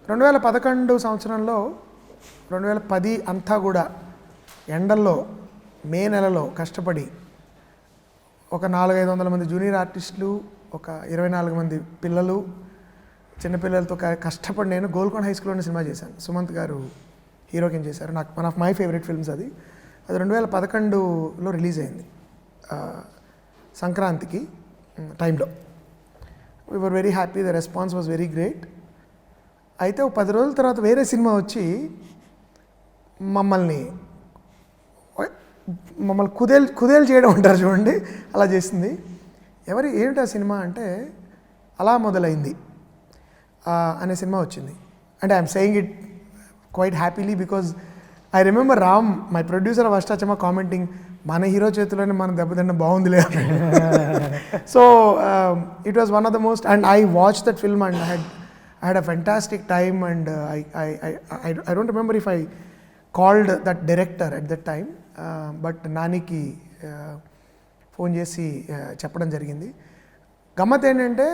2011 సంవత్సరంలో 2010 అంతా కూడా ఎండల్లో మే నెలలో కష్టపడి ఒక 400-500 మంది జూనియర్ ఆర్టిస్టులు, ఒక 24 మంది పిల్లలు, చిన్నపిల్లలతో కష్టపడి నేను గోల్కొండ హై స్కూల్లోనే సినిమా చేశాను. సుమంత్ గారు హీరోకిన్ చేశారు. నాకు one of my favourite films అది 2011లో రిలీజ్ అయింది సంక్రాంతికి టైంలో. We were very happy, the response was very great. అయితే ఒక 10 రోజుల తర్వాత వేరే సినిమా వచ్చి మమ్మల్ని కుదేలు చేయడం అంటారు చూడండి, అలా చేసింది. ఏమిటి ఆ సినిమా అంటే అలా మొదలైంది అనే సినిమా వచ్చింది. అంటే I'm saying it quite happily because I remember Ram, my producer of Ashta Chamma, commenting, మన హీరో చేతిలోనే మనం దెబ్బతిన్న బాగుందిలే. So it was one of the most, and I watch that film and I had a fantastic time. And I don't remember if I called that director at that time, but నానికి phone చేసి చెప్పడం జరిగింది. గమ్మత్ ఏంటంటే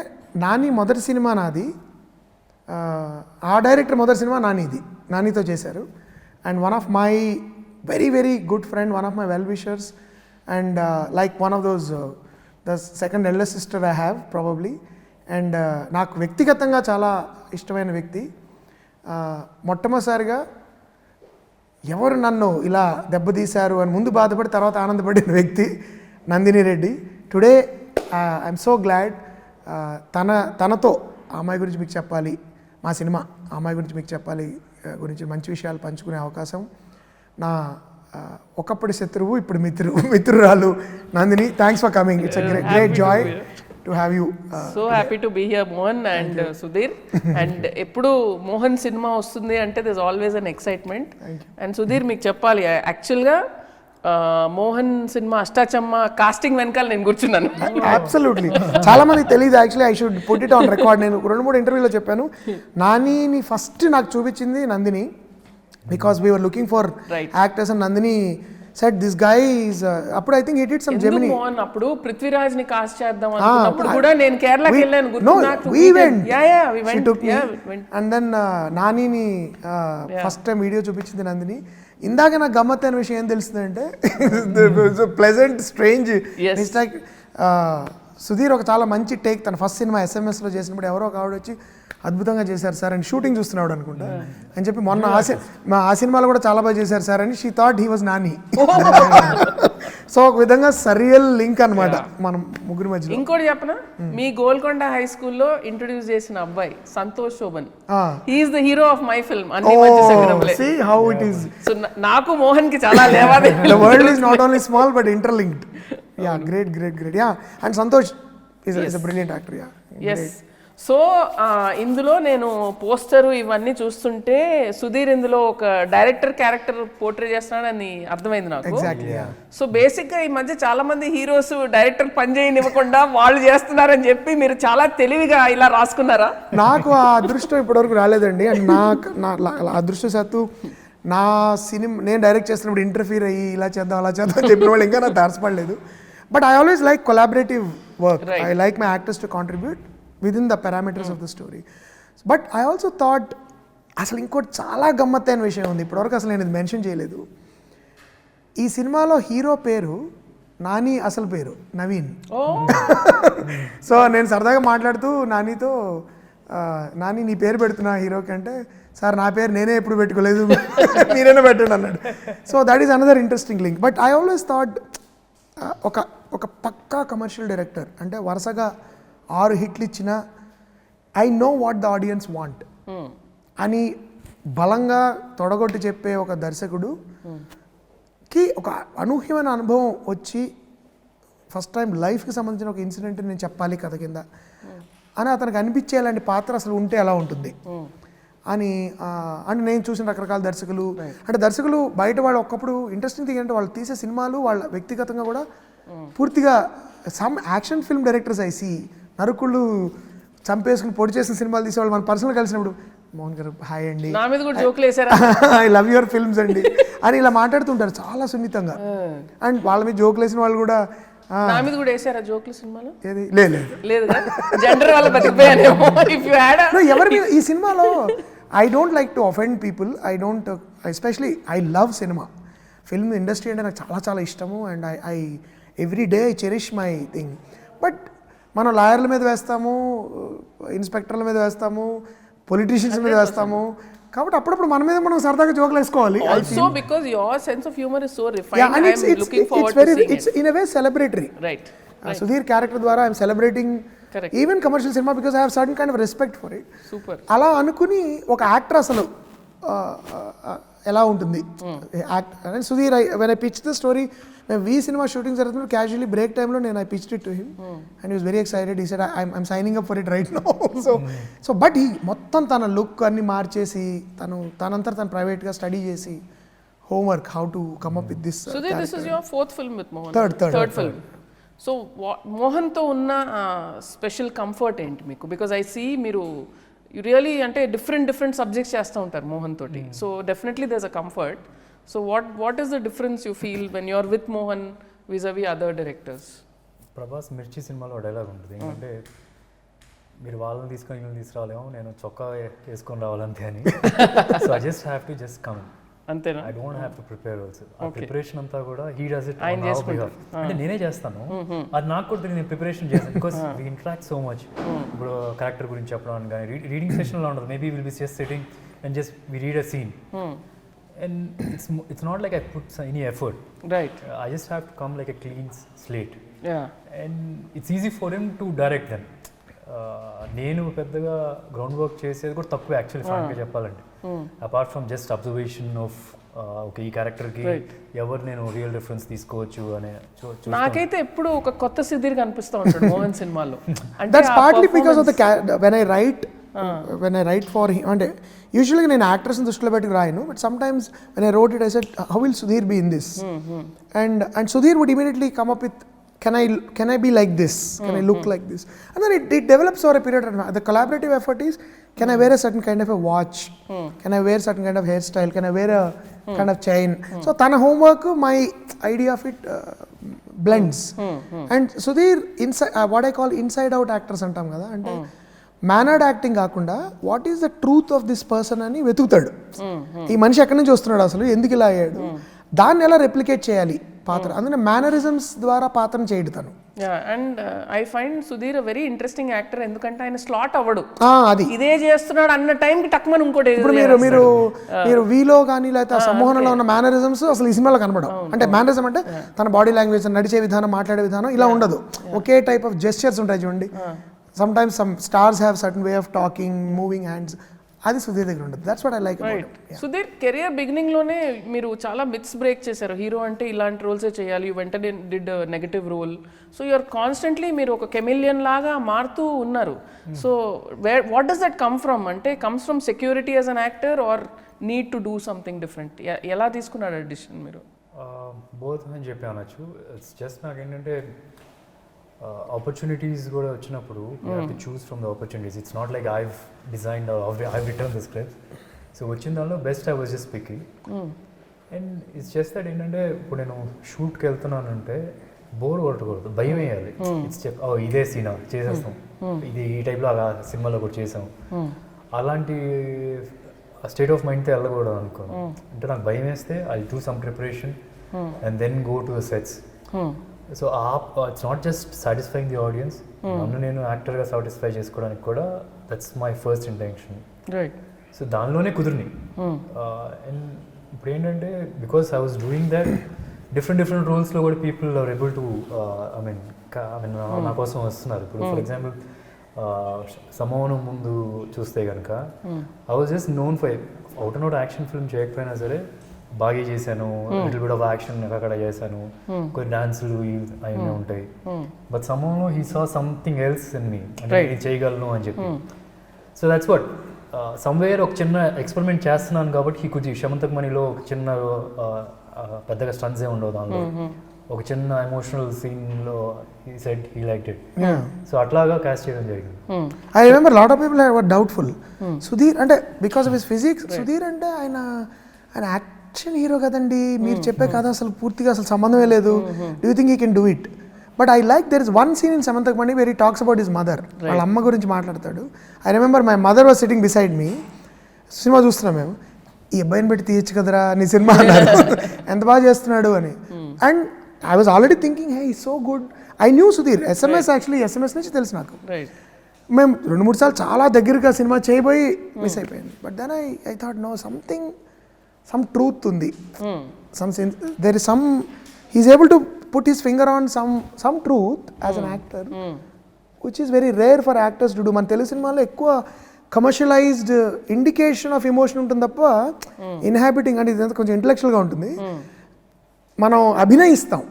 నాని మొదటి cinema నాది, ఆ director మొదటి సినిమా నానితో చేశారు. And one of my very very good friend, one of my well wishers, and like one of those the second eldest sister I have probably. And నాకు వ్యక్తిగతంగా చాలా ఇష్టమైన వ్యక్తి. మొట్టమొదటిసారిగా ఎవరు నన్ను ఇలా దెబ్బతీశారు అని ముందు బాధపడి తర్వాత ఆనందపడిన వ్యక్తి Nandini Reddy. Today I'm so glad తనతో ఆ అమ్మాయి గురించి మీకు చెప్పాలి, మా సినిమా ఆ అమ్మాయి గురించి మీకు చెప్పాలి గురించి మంచి విషయాలు పంచుకునే అవకాశం. నా ఒకప్పటి శత్రువు ఇప్పుడు మిత్రురాలు Nandini, thanks for coming. It's a great joy to have you. So happy to be here, Mohan and Sudhir. And eppudu Mohan cinema vastundi ante there's always an excitement. And Sudhir meeku cheppali, actual ga Mohan సినిమా Ashtachamma casting వెనకాల నేను కూర్చున్నాను. Absolutely, చాలా మందికి తెలియదు. Actually I should put it on record. నేను 2-3 ఇంటర్వ్యూలో చెప్పాను, నానిని ఫస్ట్ నాకు చూపించింది Nandini, because we were looking for actors and Nandini said this guy is అప్పుడు I think he did some Gemini. Mohan అప్పుడు పృథ్వీరాజ్ ని కాస్ట్ చేద్దాం అనుకున్నప్పుడు కూడా నేను కేరళకి వెళ్ళాను, గుర్తుందా? we went. We went. She took me. And then నానిని ఫస్ట్ టైం వీడియో చూపించింది నందిని. ఇందాక నాకు గమ్మత్ అయిన విషయం ఏం తెలిసిందంటే, ప్లెజెంట్ స్ట్రేంజ్ మిస్టేక్, సుధీర్ ఒక చాలా మంచి టేక్ తన ఫస్ట్ సినిమా SMS-లో చేసినప్పుడు ఎవరో ఒక ఆవిడ వచ్చి అద్భుతంగా చేశారు సార్ అని, షూటింగ్ చూస్తున్నాడు అనుకుంటా అని చెప్పి, మొన్న ఆ సినిమాలో కూడా చాలా బాగా చేశారు సార్ అని she thought he was Nani. So ఒక విధంగా సరియల్ లింక్ అనమాట మనం ముగ్గురి మధ్యలో. ఇంకోటి చెప్పనా, మీ గోల్కొండ హై స్కూల్లో ఇంట్రొడ్యూస్ చేసిన అబ్బాయి Santosh Sobhan, he is the hero of my film అన్ని మంచి సంగ్రహంలే. See how it is. So నాకు మోహన్ కి చాలా లేవాదేవీలు. The world is not only small but interlinked. Yeah, great. Yeah, and Santosh is a brilliant actor. Yeah. Yes. So ఇందులో నేను poster ఇవన్నీ చూస్తుంటే సుధీర్ ఇందులో ఒక డైరెక్టర్ క్యారెక్టర్ పోర్ట్రే చేస్తున్నాడని అర్థమైంది నాకు. సో బేసిక్గా ఈ మధ్య చాలా మంది హీరోస్ డైరెక్టర్ పని చేయనివ్వకుండా వాళ్ళు చేస్తున్నారని చెప్పి మీరు చాలా తెలివిగా ఇలా రాసుకున్నారా? నాకు ఆ అదృష్టం ఇప్పటివరకు రాలేదండి. అండ్ నా అదృష్టశాత్తు నా సినిమా నేను డైరెక్ట్ చేస్తున్నప్పుడు ఇంటర్ఫీర్ అయ్యి ఇలా చేద్దాం అలా చేద్దాం అని చెప్పిన వాళ్ళు ఇంకా నాకు తారసపడలేదు. But I always like collaborative work. I like my actors to contribute within the parameters of the story. But I also thought అసలు ఇంకోటి చాలా గమ్మత్తైన విషయం ఉంది, ఇప్పటివరకు అసలు నేను ఇది మెన్షన్ చేయలేదు. ఈ సినిమాలో హీరో పేరు నాని, అసలు పేరు నవీన్. సో నేను సరదాగా మాట్లాడుతూ నానితో, నాని నీ పేరు పెడుతున్నా హీరోకి అంటే, సార్ నా పేరు నేనే ఎప్పుడు పెట్టుకోలేదు, మీరైనా పెట్టండి అన్నాడు. So that is another interesting link. But I always thought ఒక పక్కా కమర్షియల్ డైరెక్టర్ అంటే వరుసగా 6 హిట్లు ఇచ్చిన I know what the audience want అని బలంగా తొడగొట్టి చెప్పే ఒక దర్శకుడుకి ఒక అనూహ్యమైన అనుభవం వచ్చి ఫస్ట్ టైం లైఫ్కి సంబంధించిన ఒక ఇన్సిడెంట్ నేను చెప్పాలి కథ కింద అని అతనికి అనిపించే అలాంటి పాత్ర అసలు ఉంటే ఎలా ఉంటుంది అని. అంటే నేను చూసిన రకరకాల దర్శకులు, అంటే దర్శకులు బయట వాళ్ళు ఒకప్పుడు ఇంట్రెస్టింగ్ థింగ్ అంటే వాళ్ళు తీసే సినిమాలు వాళ్ళ వ్యక్తిగతంగా కూడా పూర్తిగా some action film directors I see నరుకుళ్ళు చంపేసుకుని పొడి చేసిన సినిమాలు తీసేవాళ్ళు మన పర్సనల్ కలిసినప్పుడు, మోహన్ గారు హాయ్ అండి, ఐ లవ్ యువర్ ఫిల్మ్స్ అండి అని ఇలా మాట్లాడుతుంటారు చాలా సున్నితంగా. అండ్ వాళ్ళ మీద జోకులు వేసిన వాళ్ళు కూడా నా మీద కూడా వేసారా జోకులు సినిమాలో? ఏది లేదు లేదు, జెండర్ వల్ల బతికిపోయానేమో. ఎవరి మీద ఈ సినిమాలో I don't like to offend people. I don't, especially I love cinema. Film industry అంటే నాకు చాలా చాలా ఇష్టము, and I every day I cherish my thing. But మనం లాయర్ల మీద వేస్తాము, ఇన్స్పెక్టర్ల మీద వేస్తాము, పొలిటీషియన్స్ మీద వేస్తాము. కాబట్టి అప్పుడప్పుడు మన మీద మనం సరదాగా జోకులు వేసుకోవాలి. Also because your sense of humor is so refined, Yeah, and I'm looking forward to seeing it's in a way celebratory. Right. Sudhir character ద్వారా I'm celebrating Correct. even commercial cinema because I have certain kind of respect for it. Super. అలా అనుకుని ఒక actor అసలు ఎలా ఉంటుంది act అని Sudheer. When I pitch the story, మేము వి cinema shooting జరుగుతున్నప్పుడు క్యాజువల్లీ బ్రేక్ టైంలో నేను I pitched it to him and he was very excited. He said I'm signing up for it right now. So but ఈ మొత్తం తన look అన్ని మార్చేసి తనంతా తను ప్రైవేట్గా స్టడీ చేసి homework how to come up with this Sudhir, this is your fourth film with Mohan. Third film. So Mohan తో ఉన్న స్పెషల్ కంఫర్ట్ ఏంటి మీకు? బికాజ్ ఐ సీ మీరు రియలీ అంటే డిఫరెంట్ సబ్జెక్ట్స్ చేస్తూ ఉంటారు మోహన్ తోటి. So definitely there is a comfort. So what is the difference you feel when you're with Mohan vis-a-vis other directors? Prabhas Mirchi సినిమాలో డైలాగ్ ఉంటుంది ఏంటంటే, మీరు వాళ్ళని తీసుకొని వీళ్ళని తీసుకురాలేమో, నేను చొక్కా వేసుకొని రావాలంతే అని. So I just have to just come, అంతేనా? I don't have to prepare also. ఆ ప్రిపరేషన్ అంతా కూడా హీ డస్ ఇట్ ఆయన ఆన్ అవర్ బిహాఫ్. అంటే నేనే చేస్తాను, అది నాకు కూడా నేను ప్రిపరేషన్ చేస్తాను because we interact so much. ఇప్పుడు క్యారెక్టర్ గురించి చెప్పడం కానీ రీడింగ్ సెషన్లో ఉండదు. Maybe will be just sitting and just we read a scene and it's not like I put any effort. Right. I just have to come like a clean slate. Yeah. And it's easy for him to direct them. నేను పెద్దగా ground work చేసేది కూడా తక్కువ actually ఫ్రాంక్గా చెప్పాలంటే, apart from just observation of okay ఈ క్యారెక్టర్కి ఎవరు నేను రియల్ రిఫరెన్స్ తీసుకోవచ్చు అనే. నాకైతే ఎప్పుడు ఒక కొత్త సుధీర్ కనిపిస్తూ ఉంటాడు మోహన్ సినిమాలో. That's partly because of the when I write for him. అంటే యూజువల్గా నేను యాక్టర్స్ని దృష్టిలో పెట్టుకు రాయను, but some times when I wrote it I said how will Sudheer be in this, and Sudheer would immediately come up with can I be like this, can I look like this, and then it develops over a period of time. The collaborative effort is, can I wear a certain kind of a watch, can I wear certain kind of hairstyle, can I wear a kind of chain. So tana homework, my idea of it blends. And Sudhir inside what I call inside out actors antam kada, ante mannered acting కాకుండా what is the truth of this person అని వెతుకుతాడు. ఈ మనిషి ఎక్కడి నుంచి వస్తున్నాడు, అసలు ఎందుకు ఇలా అయ్యాడు, దాన్ని ఎలా రెప్లికేట్ చేయాలి పాత్ర. అందుకని మేనరిజమ్స్ ద్వారా పాత్రను చేయడు తను. And I find Sudheer very interesting actor, ఎందుకంటే ఆయన స్లాట్ అవ్వడు. అది ఇదే చేస్తున్నాడు అన్న టైంకి టక్మని ఇంకోటి. ఇప్పుడు మీరు వీలో కానీ లేకపోతే సంమోహనంలో ఉన్న మేనరిజమ్స్ అసలు ఈ సినిమాలో కనబడవు. అంటే మేనరిజం అంటే తన బాడీ లాంగ్వేజ్, నడిచే విధానం, మాట్లాడే విధానం ఇలా ఉండదు. ఒకే టైప్ ఆఫ్ జెస్చర్స్ ఉంటాయి చూడండి. Sometimes some stars have certain way of talking, moving hands. అది సుధీర్ దగ్గర ఉంటుంది. That's what I like about him. Sudheer career beginning లోనే మీరు చాలా మిత్స్ బ్రేక్ చేశారు. హీరో అంటే ఇలాంటి రోల్సే చేయాలి, వెంటనే did negative role. So you're constantly మీరు ఒక కెమిలియన్ లాగా మారుతూ ఉన్నారు. So what does that come from? అంటే comes from security as an actor or need to do something different? ఎలా తీసుకున్నారు ఆ డిసిషన్ మీరు? బోత్ అని చెప్పి అనొచ్చు. ఇట్స్ జస్ట్ నాకు ఏంటంటే ఆపర్చునిటీస్ కూడా వచ్చినప్పుడు you have to choose from the opportunities. It's not like I've designed I've return the script. So వచ్చిన దానిలో best I was just picking. And it's just that ఏంటంటే ఇప్పుడు నేను షూట్కి వెళ్తున్నానంటే బోర్ కొట్టకూడదు, భయం వేయాలి. ఇట్స్ ఇదే సీనా చేసేస్తాం, ఇది ఈ టైప్లో అలా సినిమాలో కూడా చేసాం, అలాంటి స్టేట్ ఆఫ్ మైండ్తో వెళ్ళకూడదు అనుకోను. అంటే నాకు భయం వేస్తే I do some preparation and then go to the sets. So it's not just satisfying the audience, నన్ను నేను యాక్టర్గా సాటిస్ఫై చేసుకోవడానికి కూడా that's my first intention. Right. So దానిలోనే కుదిరినాయి. అండ్ ఇప్పుడు ఏంటంటే because I was doing that different రోల్స్లో కూడా people are able to I mean నా కోసం వస్తున్నారు. ఇప్పుడు ఫర్ ఎగ్జాంపుల్ సమోహనం ముందు చూస్తే కనుక I was just known for out and out action film చేయకపోయినా సరే బాగా చేశాను, లిటిల్ బిట్ ఆఫ్ యాక్షన్ అక్కడ చేశాను, కొన్ని డాన్సులు అవన్నీ ఉంటాయి. బట్ సమోహంలో he saw something else in me, అంటే నేను చేయగలను అని చెప్పి. సో దట్స్ వాట్ సమ్వేర్ ఒక చిన్న ఎక్స్పెరిమెంట్ చేస్తున్నాను కాబట్టి హీ కుడ్ శమంతక్ మనీలో ఒక చిన్న పెద్దగా స్టన్స్ ఏ ఉండవు, దానిలో ఒక చిన్న ఎమోషనల్ సీన్లో he said he liked it. So అట్లాగా క్యాస్ట్ చేయడం జరిగింది. I remember lot of people were doubtful Sudheer అంటే because of his physics. Sudheer అంటే ఆయన యాక్షన్ హీరో కదండి, మీరు చెప్పే కథ అసలు పూర్తిగా అసలు సంబంధమే లేదు, do you think he can do it? But I like there is one scene in Shamantaka Mani where he talks about his mother. వాళ్ళ అమ్మ గురించి మాట్లాడతాడు. I remember my mother was sitting beside me cinema చూస్తున్నాం మేము, ఈ అబ్బాయిని పెట్టి తీయచ్చు కదరా నీ సినిమా అన్నారు. ఎంత బాగా చేస్తున్నాడు అని. And I was already thinking hey ఈ so good. I knew Sudheer SMS, actually SMS నుంచి తెలుసు నాకు. మేము 2-3 సార్లు చాలా దగ్గరగా సినిమా చేయబోయి మిస్ అయిపోయింది. But then I thought no something, some truth ఉంది, there is some, he's able to put his finger on some truth as an actor, which is very rare for actors to do. మన తెలుగు సినిమాలో ఎక్కువ commercialised indication of emotion ఉంటుంది తప్ప inhabiting అంటే ఇదంతా కొంచెం ఇంటలెక్చువల్గా ఉంటుంది. మనం అభినయిస్తాం,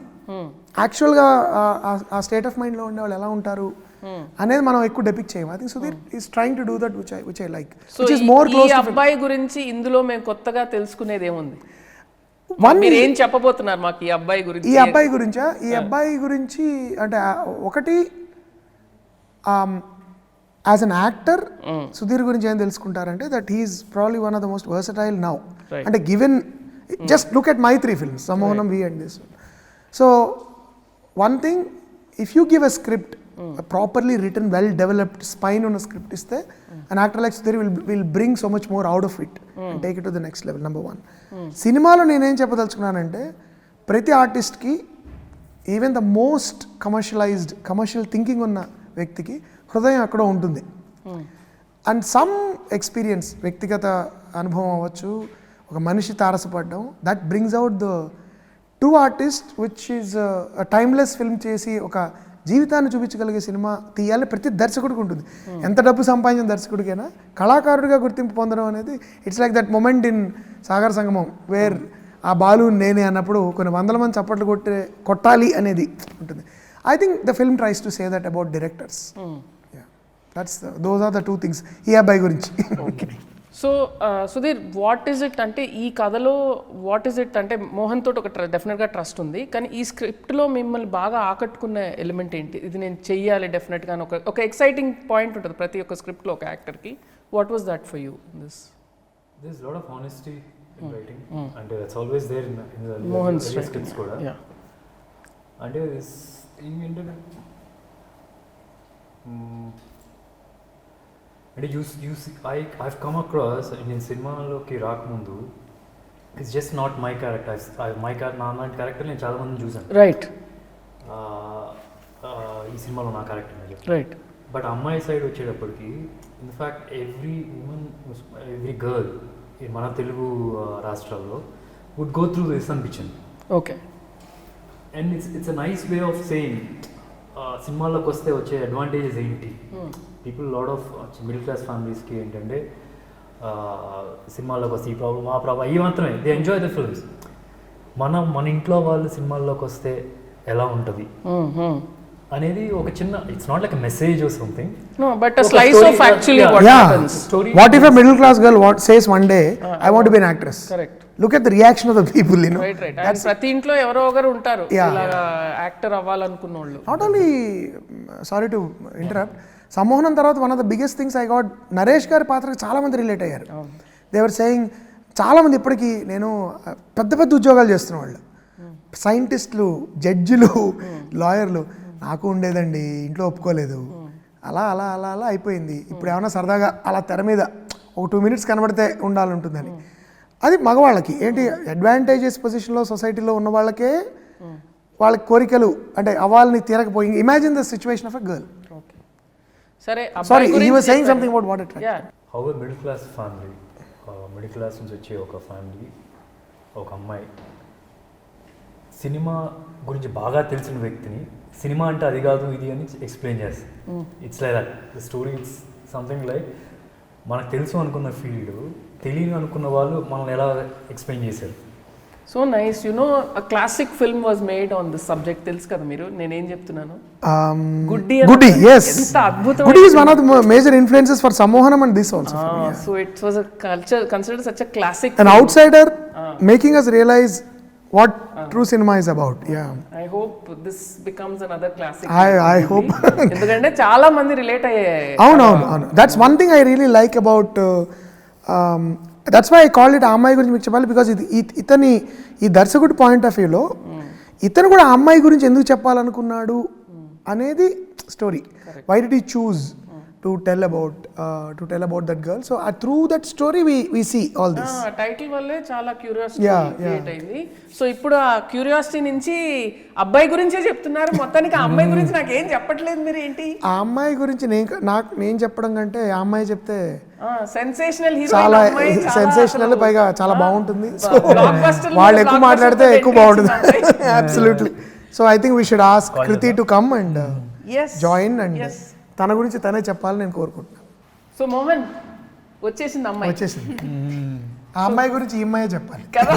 యాక్చువల్గా ఆ స్టేట్ ఆఫ్ మైండ్లో ఉండే వాళ్ళు ఎలా ఉంటారు అనేది మనం ఎక్కువ డెపిక్ట్ చేయం. I think Sudheer is trying to do that which I like, which is more close. ఈ అబ్బాయి గురించి ఇందులో మేము కొత్తగా తెలుసుకునేది ఏముంది? మీరు ఏం చెప్పబోతున్నారు మాకు ఈ అబ్బాయి గురించి? ఈ అబ్బాయి గురించా? ఈ అబ్బాయి గురించి అంటే ఒకటి, యాజ్ అన్ యాక్టర్ సుధీర్ గురించి ఏం తెలుసుకుంటారంటే that he is probably one of the most versatile now. అంటే given just look at my 3 films, Sammohanam, We and this one. So one thing, if you give a script, a properly written, well developed spine on a script iste, an actor like Sudhir will bring so much more out of it and take it to the next level. Number 1. సినిమాలో నేనేం చెప్పదలుచుకున్నానంటే ప్రతి ఆర్టిస్ట్కి, even the most commercial thinking ఉన్న వ్యక్తికి హృదయం ఎక్కడో ఉంటుంది. అండ్ సమ్ ఎక్స్పీరియన్స్, వ్యక్తిగత అనుభవం అవ్వచ్చు, ఒక మనిషి తారసపడడం, that brings out the true artist, which is timeless film చేసి ఒక జీవితాన్ని చూపించగలిగే సినిమా తీయాలని ప్రతి దర్శకుడికి ఉంటుంది. ఎంత డబ్బు సంపాదించిన దర్శకుడికైనా కళాకారుడిగా గుర్తింపు పొందడం అనేది it's like that moment in సాగర సంగమం వేర్ ఆ బాలు నేనే అన్నప్పుడు కొన్ని 100 మంది చప్పట్లు కొట్టాలి అనేది ఉంటుంది. I think the film tries to say that about directors. Those are the 2 things ఈ అబ్బాయి గురించి. So Sudheer, what is it అంటే ఈ కథలో వాట్ ఈజ్ ఇట్ అంటే మోహన్ తోటి ఒక డెఫినెట్గా ట్రస్ట్ ఉంది, కానీ ఈ స్క్రిప్ట్లో మిమ్మల్ని బాగా ఆకట్టుకున్న ఎలిమెంట్ ఏంటి? ఇది నేను చెయ్యాలి డెఫినెట్గా ఒక ఎక్సైటింగ్ పాయింట్ ఉంటుంది ప్రతి ఒక్క స్క్రిప్ట్లో ఒక యాక్టర్కి. What was that for you? There's a lot of honesty in writing, and that's always there in the Mohan's scripts kuda. Yeah. And this thing ఏంటంటే అంటే I've come across in సినిమాలోకి రాకముందు, it's just not my character. నా character నేను చాలా మంది చూసాను. Right. ఈ సినిమాలో నా క్యారెక్టర్. రైట్. బట్ అమ్మాయి సైడ్ వచ్చేటప్పటికి in fact every women, every girl మన తెలుగు రాష్ట్రాల్లో వుడ్ గో త్రూ దిస్ అనిపించింది. Okay. And it's a nice way of saying సినిమాల్లోకి వస్తే వచ్చే అడ్వాంటేజెస్ ఏంటి. People lot of middle class ఫ్యామిలీస్కి ఏంటంటే సినిమాల్లోకి వస్తే ఈ ప్రాబ్లం ఆ ప్రాబ్లం అవి మాత్రమే, దే ఎంజాయ్ ద ఫిల్మ్స్. మన ఇంట్లో వాళ్ళు సినిమాల్లోకి వస్తే ఎలా ఉంటుంది అనేది ఒక చిన్న, it's not like a message or something, no but a slice of actually what happens. What if a middle class girl says one day I want to be an actress? Correct. Look at the reaction of the people, you know. Right. And ప్రతి ఇంట్లో ఎవరో ఒకరు ఉంటారు ఇలా actor అవ్వాలనుకున్న వాళ్ళు. Not only, sorry to interrupt, సమ్మోహనం తర్వాత one of the biggest things I got, Naresh గారి పాత్రకి చాలా మంది రిలేట్ అయ్యారు. దే వర్ సేయింగ్, చాలామంది ఇప్పటికీ నేను పెద్ద పెద్ద ఉద్యోగాలు చేస్తున్న వాళ్ళు, సైంటిస్టులు, జడ్జిలు, లాయర్లు, నాకు ఉండేదండి ఇంట్లో ఒప్పుకోలేదు, అలా అలా అలా అలా అయిపోయింది. ఇప్పుడు ఏమైనా సరదాగా అలా తెర మీద ఒక 2 minutes కనబడితే ఉండాలంటుందని. అది మగవాళ్ళకి ఏంటి అడ్వాంటేజెస్ పొజిషన్లో సొసైటీలో ఉన్న వాళ్ళకే వాళ్ళ కోరికలు అంటే అవ్వాలని తీరకపోయి. Imagine the situation of a girl. సరే, sorry, he was saying something about what it was. Yeah. How a middle class family, middle class నుంచి వచ్చే ఒక ఫ్యామిలీ, ఒక అమ్మాయి సినిమా గురించి బాగా తెలిసిన వ్యక్తిని సినిమా అంటే అది కాదు ఇది అని ఎక్స్ప్లెయిన్ చేస్తుంది. It's like that the story. It's something like మనకు తెలుసు అనుకున్న ఫీల్డ్ తెలియని అనుకున్న వాళ్ళు మనల్ని ఎలా ఎక్స్ప్లెయిన్ చేశారు. So nice. You know a classic film was made on this subject. తెలుసు కదా మీరు నేనేం చెప్తున్నాను? గుడ్డి. Yes. ఎంత అద్భుతం. Goody is one of the major influences for Sammohanam and this also. So it was a culture considered such a classic. An outsider making us realize what true cinema is about. Yeah. I hope this becomes another classic. I hope. ఎందుకంటే చాలా మంది relate అయ్యాయి. అవును. That's one thing I really like about that's why I called it అమ్మాయి గురించి మీకు చెప్పాలి, because ఇతని ఈ దర్శకుడి పాయింట్ ఆఫ్ వ్యూలో ఇతను కూడా అమ్మాయి గురించి ఎందుకు చెప్పాలనుకున్నాడు అనేది story. Why did he choose to tell about that girl. So through that story we see all this. Title వల్లే చాలా క్యూరియాసిటీ Yeah, క్రియేట్ అయింది. సో ఇప్పుడు ఆ క్యూరియాసిటీ నుంచి అబ్బాయి గురించే చెప్తున్నారు, మొత్తానికి ఆ అమ్మాయి గురించి నాకు ఏం చెప్పట్లేదు మీరు ఏంటి? ఆ అమ్మాయి గురించి నేను చెప్పడం కంటే ఆ అమ్మాయి చెప్తే సెన్సేషనల్ హీరో, చాలా సెన్సేషనల్, పైగా చాలా బాగుంటుంది. సో వాళ్ళు ఎక్కువ మాట్లాడితే ఎక్కువ బాగుంటుంది. Absolutely. So I think we should ask Kriti to come and join and తన గురించి తనే చెప్పాలని నేను కోరుకుంటున్నాను. సో మోహన్ వచ్చేసింది అమ్మాయి, వచ్చేసింది. ఆ అమ్మాయి గురించి ఈ అమ్మాయి చెప్పాలి కదా.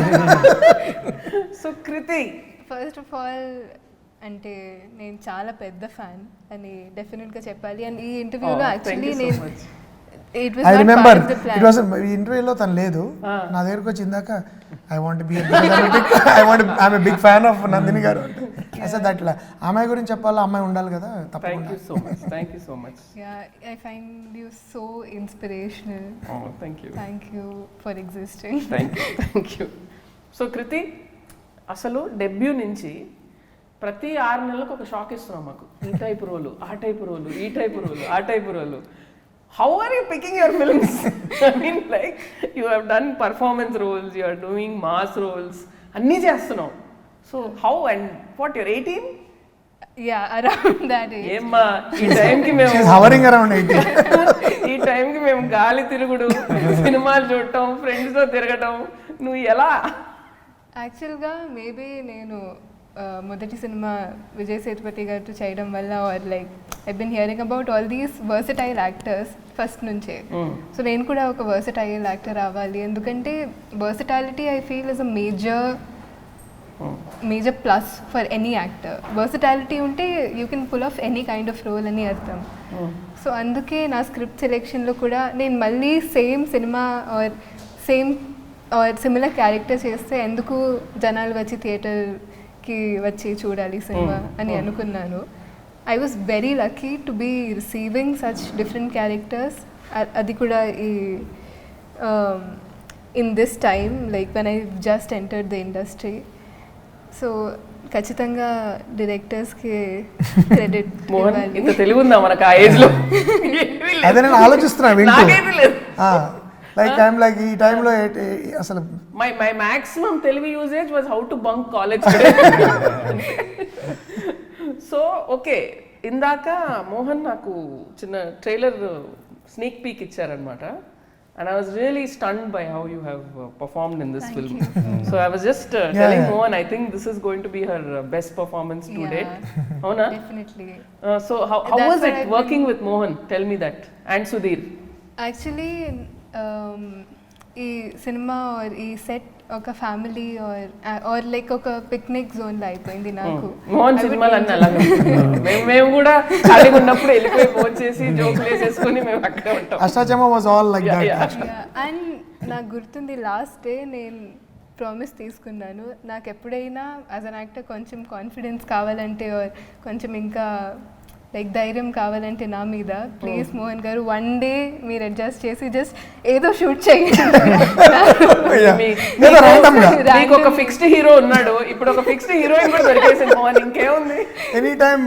So Kriti, first of all అంటే నేను చాలా పెద్ద ఫ్యాన్ అని డెఫినెట్గా చెప్పాలి. అండ్ ఈ ఇంటర్వ్యూలో యాక్చువల్లీ నేను ఐ రిమెంబర్ ఇట్ వాస్ ఇంటర్వ్యూలో తను లేదు, నా దగ్గరకు వచ్చి ఇందాక I want be I'm big fan of Nandini garu అసలు అట్లా అమ్మాయి గురించి చెప్పాలా, అమ్మాయి ఉండాలి కదా. Thank you so much. I find you so inspirational. Thank you for existing. Thank you. So Kriti, అసలు డెబ్యూ నుంచి ప్రతి 6 నెలలకు ఒక షాక్ ఇస్తున్నాం మాకు. ఈ టైప్ రోలు, ఆ టైప్ రోలు, ఈ టైప్ రోలు, ఆ type role. How are you picking your films? I mean, like, you have done performance roles, you are doing mass roles, anni chestunav. So how and what, you're 18? Yeah, around that age. Emma, ee time ki mem she's hovering around 18. Ee time ki mem gaali tirugudu, సినిమాలు చూడటం, friends తో తిరగటం, నువ్వు ఎలా? యాక్చువల్గా maybe నేను మొదటి cinema Vijay Sethupathi గారితో చేయడం వల్ల or like I been hearing about all these versatile actors first నుంచే. సో నేను కూడా ఒక వర్సటైల్ యాక్టర్ అవ్వాలి, ఎందుకంటే versatility I feel is a major plus for any actor. Versatility ఉంటే you can pull off any kind of role అని అర్థం. So అందుకే నా స్క్రిప్ట్ సెలెక్షన్లో కూడా నేను మళ్ళీ సేమ్ సినిమా ఆర్ సిమిలర్ క్యారెక్టర్ చేస్తే ఎందుకు జనాలు వచ్చి థియేటర్కి వచ్చి చూడాలి సినిమా అని అనుకున్నాను. I was very lucky to be receiving such different characters. అది కూడా ఈ in this time like when I just entered the industry. So ఖచ్చితంగా డైరెక్టర్స్కి క్రెడిట్ ఇవ్వాలి. ఇంత తెలివి ఉందా మనకు ఆ ఏజ్లో? అదే నేను ఆలోచిస్తున్నాను. లైక్ ఐఎమ్ లైక్ ఈ టైంలో అసలు మై మాక్సిమం తెలివి usage was how to bunk college. So okay, ఇందాక మోహన్ నాకు చిన్న ట్రైలర్ స్నీక్ పీక్ ఇచ్చారనమాట. And I was really stunned by how you have performed in this film. So I was just telling Mohan, I think this is going to be her best performance to date. Avuna? Definitely. So how was it working with Mohan? Tell me that. And Sudhir. Actually, ఈ cinema are ఈ set ఒక family or like ఒక picnic zone లో అయిపోయింది నాకు. మోహన్ సినిమాలు అన్నీ అలాగే. మేము కూడా ఖాళీగా ఉన్నప్పుడు వెళ్ళిపోయి ఫోన్ చేసి జోకులు వేసేసుకొని మేము అక్కడే ఉంటాం. Ashtachamma was all like that. And నాకు గుర్తుంది లాస్ట్ డే నేను ప్రామిస్ తీసుకున్నాను, నాకు ఎప్పుడైనా యాజ్ అన్ యాక్టర్ కొంచెం కాన్ఫిడెన్స్ కావాలంటే కొంచెం ఇంకా లైక్ ధైర్యం కావాలంటే నా మీద ప్లీజ్ మోహన్ గారు వన్ డే మీరు అడ్జస్ట్ చేసి జస్ట్ ఏదో షూట్ చేయండి. మీకు ఒక ఫిక్స్డ్ హీరో ఉన్నాడు, ఇప్పుడు ఒక ఫిక్స్డ్ హీరోయిన్ కూడా దొరికేసింది మోహన్, ఇంకేముంది? Any time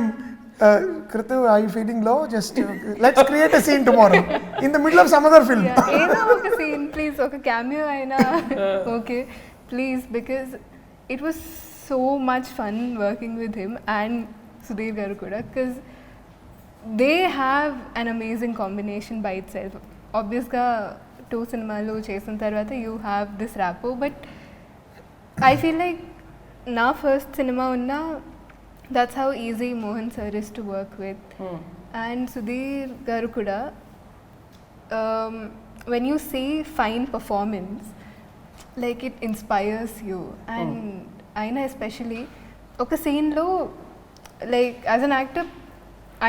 Kritu, are you feeling low? Just let's create a scene tomorrow in the middle of some other film. ఏదో ఒక సీన్ ప్లీజ్, ఒక క్యామియో అయినా okay please, because it was so much fun working with him and Sudheer గారు కూడా, because they have an amazing combination by itself. Obviously 2 సినిమాలు చేసిన తర్వాత you have this rapport, but I feel like నా first cinema ఉన్న that's how easy Mohan sir is to work with. And Sudhir garu kuda, when you see fine performance, like it inspires you. And aina especially oka scene lo, like as an actor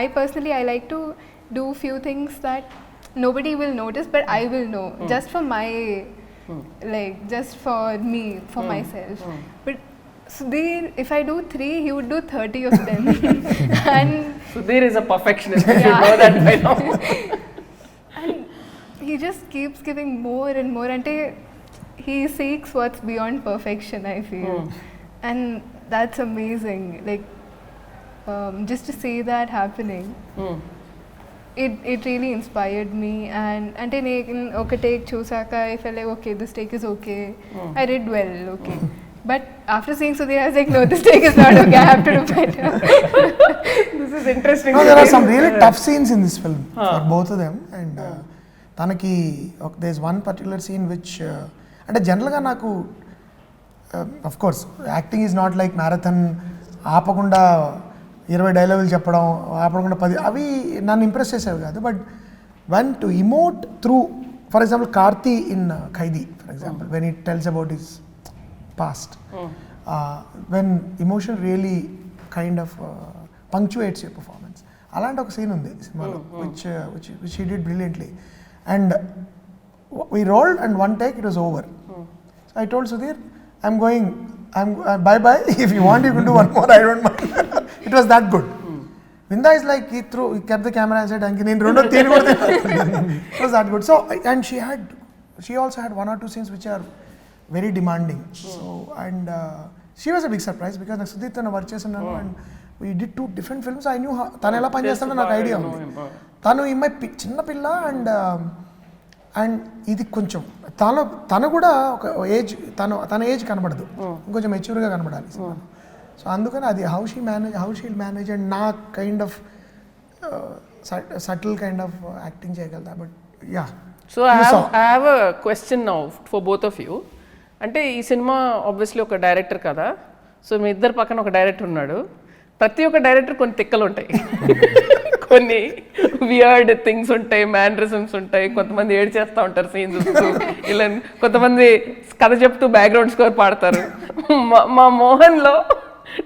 I personally I like to do few things that nobody will notice but I will know, just for my like just for me, for myself. But Sudhir, if I do 3, he would do 30 of them. And Sudhir is a perfectionist. You should know that by now. And he just keeps giving more and more. And he seeks what's beyond perfection, I feel. And that's amazing. Like just to see that happening. it really inspired me. And ante నేను ఒక take చూసాక I felt like okay, this take is okay. I did well, okay. But after seeing Sudhir, I was like, no, this take is not okay. I have to do better. This is interesting. No, there are some really tough scenes in this film for both of them. And తనకి there is one particular scene which అంటే జనరల్గా నాకు of course acting is not like marathon, ఆపకుండా 20 డైలాగులు చెప్పడం, ఆపకుండా 10 అవి నన్ను ఇంప్రెస్ చేసేవి కాదు. But one to emote through, for example Karthi in Khaidi, for example when it tells about his past, when emotion really kind of punctuates your performance. అలాంటి ఒక సీన్ ఉంది సినిమాలో which he did brilliantly, and we rolled and one take it was over. So I told Sudhir, I'm bye bye, if you want you can do one more, I don't mind. It was that good. Vinda is like he kept the camera and said anki nenu rendo teen kodte. It was that good. So and she also had one or two scenes which are very demanding. So and she was a big surprise because నాకు సుధీర్ తను work చేస్తున్నాను and we did 2 different films. I knew తను ఎలా పని చేస్తాడో నాకు idea ఉంది. తను ఈ చిన్న పిల్ల అండ్ ఇది కొంచెం తను కూడా ఒక ఏజ్, తన ఏజ్ కనబడదు, ఇంకొంచెం మెచ్యూర్గా కనబడాలి. సో అందుకని అది హౌ షీల్ మేనేజ్ అండ్ నా kind of subtle kind of acting చేయగలుగుతా. But yeah, so I have a question now for both of you. అంటే ఈ సినిమా ఆబ్వియస్లీ ఒక డైరెక్టర్ కదా, సో మీ ఇద్దరు పక్కన ఒక డైరెక్టర్ ఉన్నాడు. ప్రతి ఒక్క డైరెక్టర్ కొన్ని తిక్కలు ఉంటాయి, కొన్ని వియర్డ్ థింగ్స్ ఉంటాయి, మ్యానరిజమ్స్ ఉంటాయి. కొంతమంది ఏడ్ చేస్తూ ఉంటారు సీన్ చూస్తూ, ఇలా కొంతమంది కథ చెప్తూ బ్యాక్గ్రౌండ్ స్కోర్ పాడతారు. మా మోహన్లో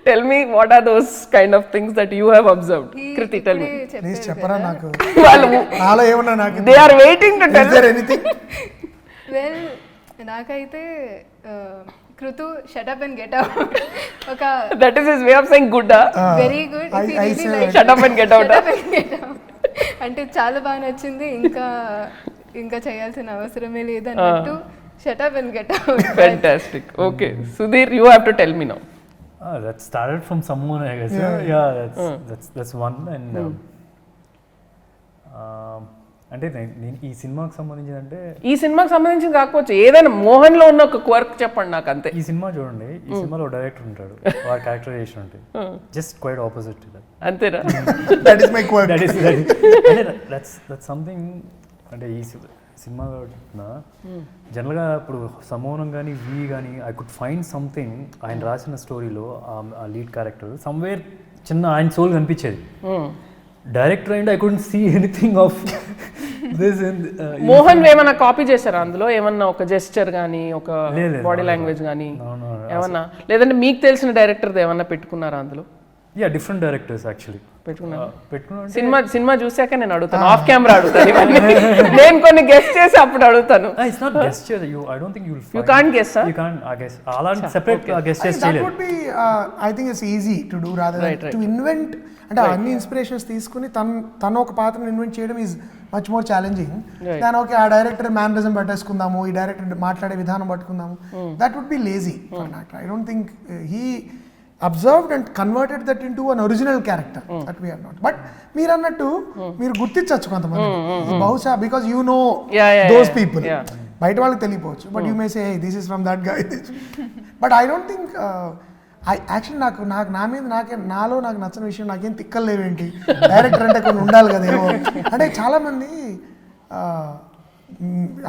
tell me what are those kind of things that you have observed. Kriti tell me. Please చెప్పరా నాకు. వాళ్ళు నాలో ఏమన్నా నాకు they are waiting to tell anything. Well నాకైతే Kritu shut up and get out ఒక that is his way of saying good. Very good. Shut up and get out అంటే చాలా బాగా నచ్చింది. ఇంకా చేయాల్సిన అవసరమే లేదు అన్నట్టు shut up and get out. Fantastic. Okay Sudheer, you have to tell me now. That started from someone, I guess. Yeah, that's one. And అంటే నేను ఈ సినిమాకి సంబంధించి అంటే ఈ సినిమాకి సంబంధించి కాకపోవచ్చు, ఏదైనా మోహన్లో ఉన్న ఒక క్వర్క్ చెప్పండి నాకు అంతే. ఈ సినిమా చూడండి, ఈ సినిమాలో డైరెక్టర్ ఉంటాడు, వారి క్యారెక్టరైజేషన్ ఉంటుంది జస్ట్ క్వైట్ ఆపోజిట్. అంతేనా? That is my quirk. That's something. అంటే ఈ సినిమాలో జనరల్గా ఇప్పుడు సమౌనం కానీ కానీ ఐ కుడ్ ఫైండ్ సంథింగ్ ఆయన రాసిన స్టోరీలో ఆ లీడ్ క్యారెక్టర్ సమ్వేర్ చిన్న ఆయన సోల్ కనిపించేది. Director and I couldn't see anything of this. Mohan ఏమన్నా కాపీ చేశారా అందులో? ఏమన్నా ఒక జెస్చర్ కానీ, ఒక బాడీ లాంగ్వేజ్ కానీ ఏమన్నా? లేదంటే మీకు తెలిసిన డైరెక్టర్ ఏమన్నా పెట్టుకున్నారా అందులో? యా, డిఫరెంట్ డైరెక్టర్స్ యాక్చువల్లీ పెట్టుకున్నాను. సినిమా చూసాక నేను అడుగుతాను, ఆఫ్ కెమెరా అడుగుతాను. నేను కొన్ని గెస్ట్ చేసి అప్పుడు అడుగుతాను. It's not gesture. I don't think you'll find. You can't guess, huh? You can't guess. All are separate gestures. That would be I think it's easy to do rather than to invent. అంటే అన్ని inspirations తీసుకుని తను ఒక పాత్రను invent చేయడం is much more challenging దాని. Okay, ఆ director mannerism పట్టేసుకుందాము, ఈ డైరెక్టర్ మాట్లాడే విధానం పట్టుకుందాము. That would be lazy for not. I don't think he observed and converted that into an original character. That we're not. But మీరు అన్నట్టు మీరు గుర్తించవచ్చు కొంతమంది బహుశా, because you know those people. బయట వాళ్ళకి తెలియపోవచ్చు, but you may say this is from that guy. But I don't think actually నాకు నా మీద నాలో నాకు నచ్చిన విషయం, నాకేం తిక్కలు లేవేంటి, డైరెక్టర్ అంటే కొన్ని ఉండాలి కదా ఏమో. అంటే చాలామంది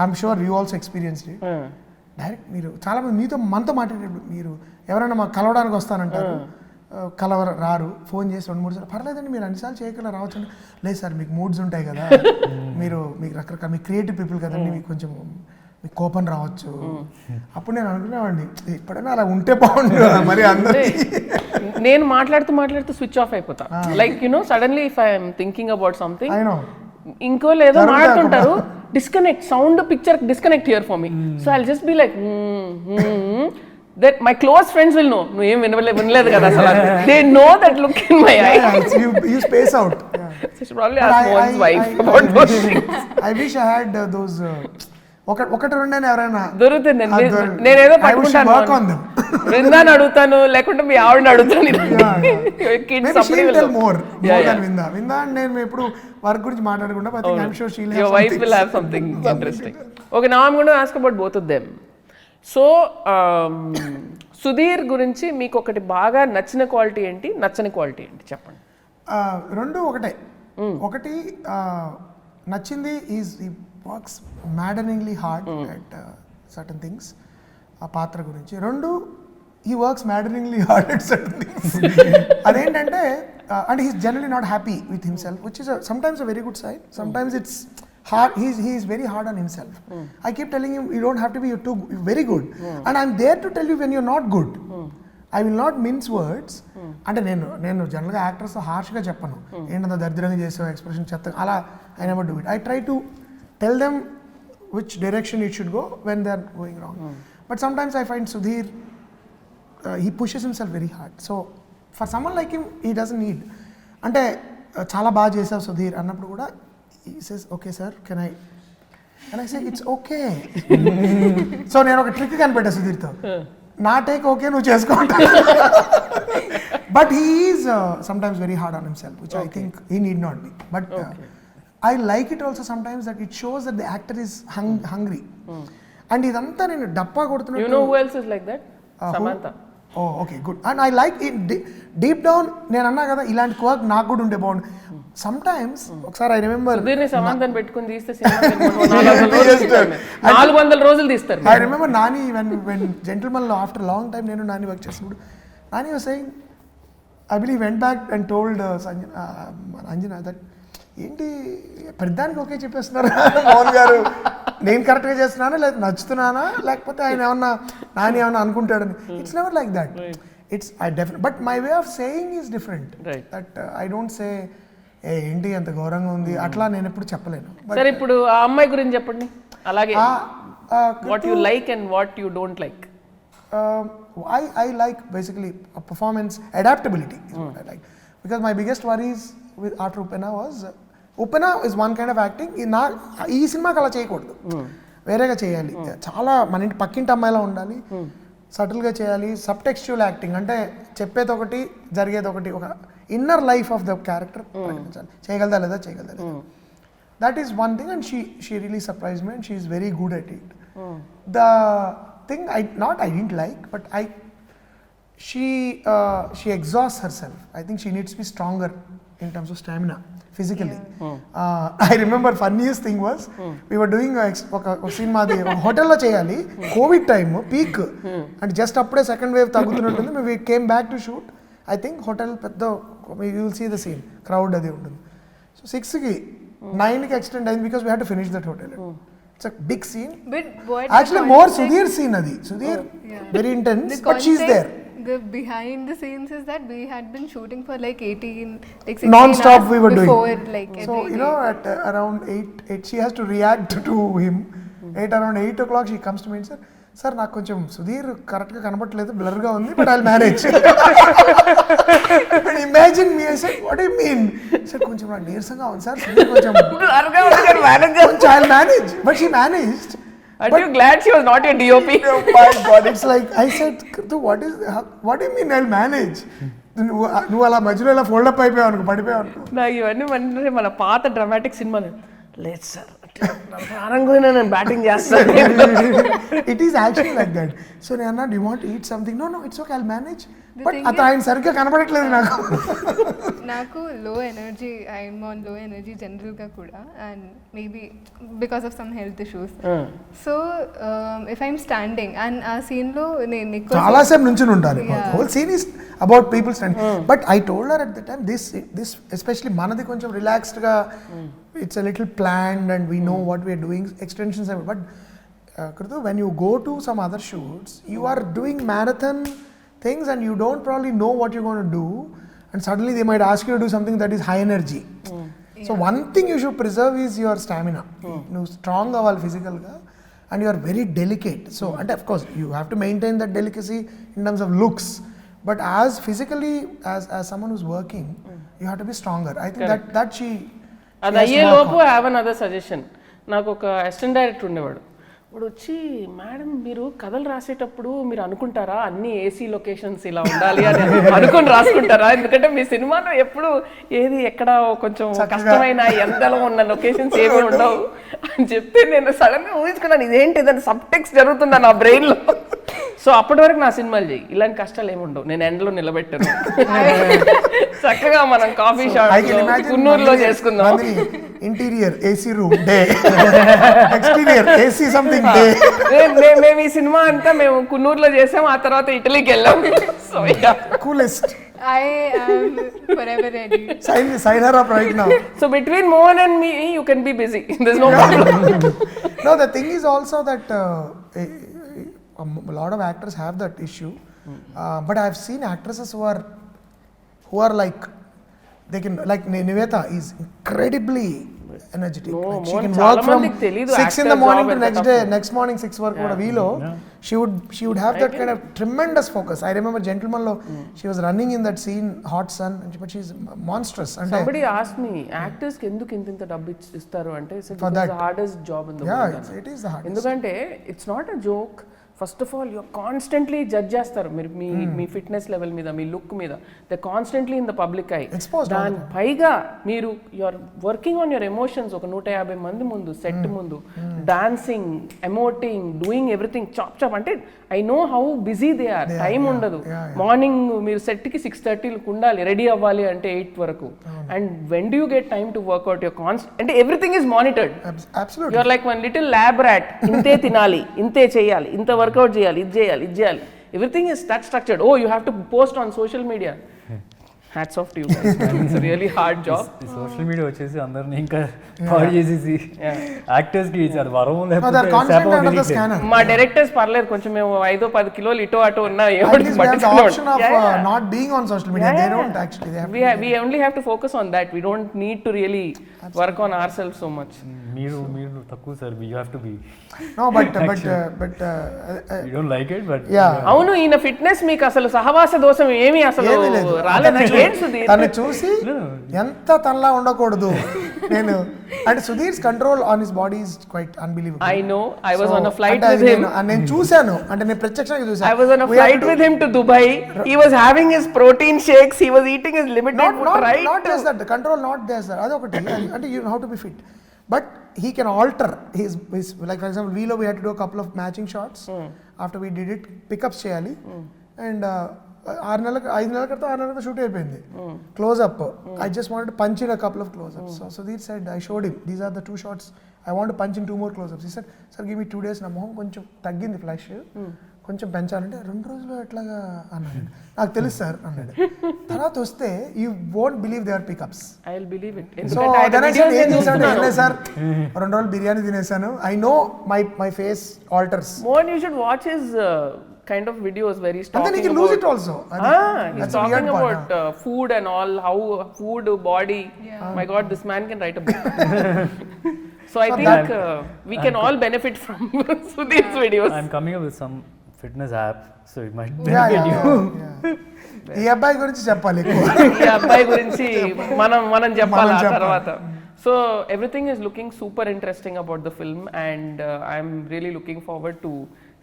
I'm sure you also experienced it. Direct మీరు చాలామంది మనతో మాట్లాడేటప్పుడు మీరు ఎవరైనా మాకు కలవడానికి వస్తానంటారు, రారు, ఫోన్ చేసి 2-3 సార్లు, పర్లేదండి మీరు అన్నిసార్లు చేయగల రావచ్చు. లేదు సార్, మీకు మూడ్స్ ఉంటాయి కదా, మీకు రకరకాల మీకు క్రియేటివ్ పీపుల్ కదండి, మీకు కొంచెం మీకు కోపం రావచ్చు. అప్పుడు నేను అనుకునేవాడిని ఎప్పుడైనా అలా ఉంటే బాగుండు మరి అందరూ. నేను మాట్లాడుతూ స్విచ్ ఆఫ్ అయిపోతా. Like you know suddenly if I'm thinking about something, ఇంకో లేదో మాట్లాడుతుంటారు, disconnect, sound picture disconnect here for me. So I'll just be like that my close friends will know no em vinaledu kada asala. They know that look in my eye. You space out. So she probably ask one's wife about those things. I wish I had those ఒకటి రెండైనా ఎవరైనా దొరుకుతుంది. నేనేదో పట్టుకుంటాను, బృందాన్ని అడుగుతాను, లేకుంటే మీ ఆవిడని అడుగుతాను. విందా నేను ఎప్పుడు వర్క్ గురించి మాట్లాడకుండా your wife will have something interesting. Okay, now I'm going to ask about both of them. So Sudheer గురించి మీకు ఒకటి బాగా నచ్చిన క్వాలిటీ ఏంటి, నచ్చని క్వాలిటీ ఏంటి చెప్పండి. రెండు ఒకటే. ఒకటి నచ్చింది ఈజ్ ఈ works maddeningly hard at certain things, ఆ పాత్ర గురించి. రెండు ఈ works maddeningly hard at certain things. అదేంటంటే and he's generally not happy with himself, which is sometimes a very good sign. Sometimes it's hard. He is very hard on himself. I keep telling him, you don't have to be very good, and I'm there to tell you when you're not good. I will not mince words. అంటే నేను జనరల్గా actors హార్ష్గా చెప్పను, ఏంటంత దరిద్రంగా చేసావు, expression చెత్త, అలా I never do it. I try to tell them which direction it should go when they are going wrong. But sometimes I find Sudhir, he pushes himself very hard. So for someone like him, he doesn't need. అంటే చాలా బాగా చేసావు సుధీర్ అన్నప్పుడు కూడా he says, okay sir, can I say it's okay. So నేను ఒక trick కనిపెట్టా సుధీర్తో, నా take okay నువ్వు చేసుకుంటా. But he is sometimes very hard on himself, which I think he need not be. But I like it also sometimes that it shows that the actor is hungry. And ఇదంతా నేను డప్పా కొడుతున్నా. You know who else is like that? Samantha. Oh, okay, good. And I like it deep down. నేను అన్నా కదా ఇలాంటి work నాకు కూడా ఉండే బాగుంది. Sometimes ఒకసారి I remember సుధీర్ని సమాంతని పెట్టుకుని తీస్తే 400 రోజులు తీస్తారు. I remember Nani when Gentleman లో after long time నేను Nani వర్క్ చేసినప్పుడు Nani was saying, I believe went back and told Anjana that ఏంటి పెద్దానికి ఓకే చెప్పేస్తున్నారు మోహన్ గారు, నేను కరెక్ట్గా చేస్తున్నానా లేదా నచ్చుతున్నానా లేకపోతే ఆయన ఏమన్నా నాని ఏమన్నా అనుకుంటాడని. It's never like that. It's I definite, but my way of saying is different. That I don't say ఏంటి అంత ఘోరంగా ఉంది అట్లా నేను ఎప్పుడు చెప్పలేను. సరే, ఇప్పుడు ఆ అమ్మాయి గురించి చెప్పండి. అలాగే what you like and what you don't like. I like basically a performance adaptability is what I like, because my biggest worries with Art Upena was Upena is one kind of acting. ఈ సినిమాకి అలా చేయకూడదు, వేరేగా చేయాలి. చాలా మన ఇంటి పక్కింటి అమ్మాయిలా ఉండాలి, సటిల్గా చేయాలి. సబ్ టెక్స్చువల్ యాక్టింగ్ అంటే చెప్పేది ఒకటి జరిగేది ఒకటి, ఒక inner life of the character ప్రకటించాలి. చేయగలదా లేదా చేయగలదా లేదా. That is one thing, and she really surprise me and she is very good at it. The thing I didn't like, but she exhausts herself. I think she needs to be stronger in terms of stamina physically. I remember funniest thing was we were doing a scene మాది hotel లో చేయాలి, covid time peak, and just అప్పుడే second wave తగ్గుతున్నట్టుంది. we came back to shoot. I think hotel పెద్ద, you will see the scene, crowd అది ఉంటుంది. So 6కి 9కి extend అయింది because we had to finish that hotel. It's a big scene. But what actually more Sudhir scene adi. Sudhir very intense, but she's there. The behind the scenes is that we had been shooting for like 16 non-stop we were before, doing. like so you know at around 8 she has to react to him. Around 8 o'clock she comes to me and said, sir నాకు కొంచెం సుధీర్ కరెక్ట్గా కనబడట్లేదు, బ్లర్గా ఉంది, but I manage. Imagine me, I said what you mean? Sir కొంచెం నాకు నీరసంగా ఉంది sir, Sudheer కొంచెం బ్లర్గా ఉంది, కొంచెం I manage, but she managed. Are you glad she was not your DOP? Oh my God, it's like I said, what do you mean I'll manage? నువ్వు అలా మధ్యలో ఇలా ఫోల్డ్ అప్ అయిపోయావు అనుకో, పడిపోయావు అనుకో. నాకు ఇవన్నీ అంటే మన పాత డ్రామాటిక్ సినిమాలు, లేదు సార్ ఆనంగా నేను బ్యాటింగ్ చేస్తాను. It is actually like that. So నేను అన్నా, do want eat something? No it's okay, I'll manage. But అతను ఆయన సరిగ్గా కనబడట్లేదు నాకు low energy, I'm on low energy జనరల్గా కూడా, and maybe because of some health issues. So if I'm standing and ఆ సీన్లో నేను చాలా సేపు నుంచి ఉండాలి. Whole scene is about people standing. But I told her at the time, this especially మనది కొంచెం రిలాక్స్డ్గా, it's a little planned and we know what we are doing, extensions are, but Kritu, when you go to some other shoots, you are doing marathon things and you don't probably know what you're going to do, and suddenly they might ask you to do something that is high energy. So one thing you should preserve is your stamina. You strong aval physical ga, and you are very delicate. So and of course you have to maintain that delicacy in terms of looks, but as physically as someone who's working, you have to be stronger. I think that she అది అయ్యే లోపు have another suggestion. నాకు ఒక assistant director ఉండేవాడు, అప్పుడు వచ్చి madam మీరు కథలు రాసేటప్పుడు మీరు అనుకుంటారా అన్ని ఏసీ లొకేషన్స్ ఇలా ఉండాలి అని అనుకుని రాసుకుంటారా, ఎందుకంటే మీ సినిమాలో ఎప్పుడు ఏది ఎక్కడ కొంచెం కష్టమైన ఎండలో ఉన్న లొకేషన్స్ ఏమీ ఉండవు అని చెప్తే నేను సడన్ గా ఊహించుకున్నాను ఇదేంటి ఏదైనా సబ్ టెక్స్ట్ జరుగుతుందా నా బ్రెయిన్ లో. సో అప్పటి వరకు నా సినిమాలు చేయి, ఇలాంటి కష్టాలు ఏముండవు, నేను ఎండలో నిలబెట్టాను, చక్కగా మనం కాఫీ షాప్ కున్నూరులో చేసుకుందాం. Interior AC room day, exterior AC something day. మేము ఈ సినిమా అంతా మేము కున్నూరులో చేసాం, ఆ తర్వాత ఇటలీకి వెళ్ళాం. So coolest. I am forever ready. Sign her up right now. So between Mohan and me, you can be busy. There's no problem. No, the thing is also that a lot of actors have that issue, but I've seen actresses who are like they can, like Nivetha is incredibly energetic. No, like she Mohan can చాలా work from మందికి తెలీదు 6 in the actor morning job to ఎంత next morning 6 వరకు కూడా వీలో she would have that kind of tremendous focus. I remember Gentleman lo she was running in that scene hot sun, but she's monstrous. And somebody asked me actors కి ఎందుకు ఇంత డబ్బు ఇస్తారు అంటే it's the hardest job in the world. It is the hardest. ఎందుకంటే it's not a joke. First of all you're constantly judge చేస్తారు మీరు మీ ఫిట్నెస్ లెవెల్ మీద, మీ లుక్ మీద, they constantly in the public eye. దాని పైగా మీరు you're working on your emotions. ఒక 150 మంది ముందు, సెట్ ముందు, dancing, emoting, doing everything chop chop. అంటే I know how busy they are. Time ఉండదు. మార్నింగ్ మీరు సెట్కి 6:30కి ఉండాలి, రెడీ అవ్వాలి అంటే 8 వరకు. And when do you get time to workout your అంటే everything is monitored. You're like one little lab rat. ఇంతే తినాలి, ఇంతే చేయాలి, ఇంత వర్కౌట్ చేయాలి, ఇది చేయాలి, ఇది చేయాలి. Everything is that structured. Oh you have to post on social media. Hats off to you guys. It's really hard job. Social media వచ్చేసి అందరిని ఇంకా పాడు చేసేసి యాక్టర్స్ కి ఇచ్చారు వరం. లేకపోతే మా డైరెక్టర్స్ పర్లేదు, కొంచెం మేము 5-10 కిలోలు ఇటో అటో ఉన్నా not being on social media. They don't actually, we only have to focus on that. We don't need to really work on ourselves so much. మీరు తక్కువ sir. you have to be. No, but you don't like it, but అవును, ఈయన fitness మీకు అసలు సహవాస దోషం ఏమీ అసలు రాలేదు. తను చూసి ఎంత తనలా ఉండకూడదు నేను. And Sudheer's control on his body is quite unbelievable. I know. I was on a flight with him. నేను చూశాను, అంటే నేను ప్రత్యక్షంగా చూశాను. I was on a flight with him to Dubai. He was having his protein shakes. He was eating his limited food, right? Not just that, control not there sir. అదొకటి. అంటే you have to be fit, but he can alter his like for example we had to do a couple of matching shots. After we did it, pickups చేయాలి. And 5 నెలల క్రితం shoot అయిపోయింది. Close up. I just wanted to punch in a couple of close ups. So Sudhir said, I showed him, these are the 2 shots, I want to punch in 2 more close ups. He said, sir give me 2 days, నా మొహం కొంచెం తగ్గింది flash, కొంచెం పెంచాలంటే 2 రోజులు ఎట్లాగా అన్నాడు. నాకు తెలుసు సార్ అన్నాడు. తర్వాత వస్తే you won't believe they are pickups. I will believe it. So ఏం చేశాడు సార్, 2 రోజులు బిర్యానీ తినేసాను. I know my face alters. Mohan, you should watch his kind of videos where he's talking and then he can lose it also. He's talking about food and all, how food, body. My God, this man can write a book. So I think we can all benefit from Sudhir's videos. I'm coming up with some fitness app, so it might benefit you. ఈ అబ్బాయి గురించి చెప్పాలి. ఈ అబ్బాయి గురించి మనం చెప్పాలి ఆ తర్వాత. So everything is looking super interesting about the film, and I'm really looking forward to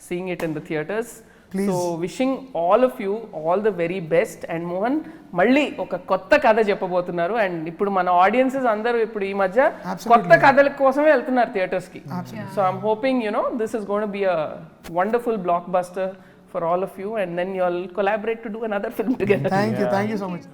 seeing it in the theaters. Please. So wishing all of you all the very best. And Mohan మళ్ళీ ఒక కొత్త కథ చెప్పబోతున్నారు. And ఇప్పుడు మన audiences అందరూ ఇప్పుడు ఈ మధ్య కొత్త కథల కోసమే వెళ్తున్నారు థియేటర్స్ కి. So I'm hoping this is going to be a wonderful blockbuster for all of you, and then you all collaborate to do another film together. Thank you so much.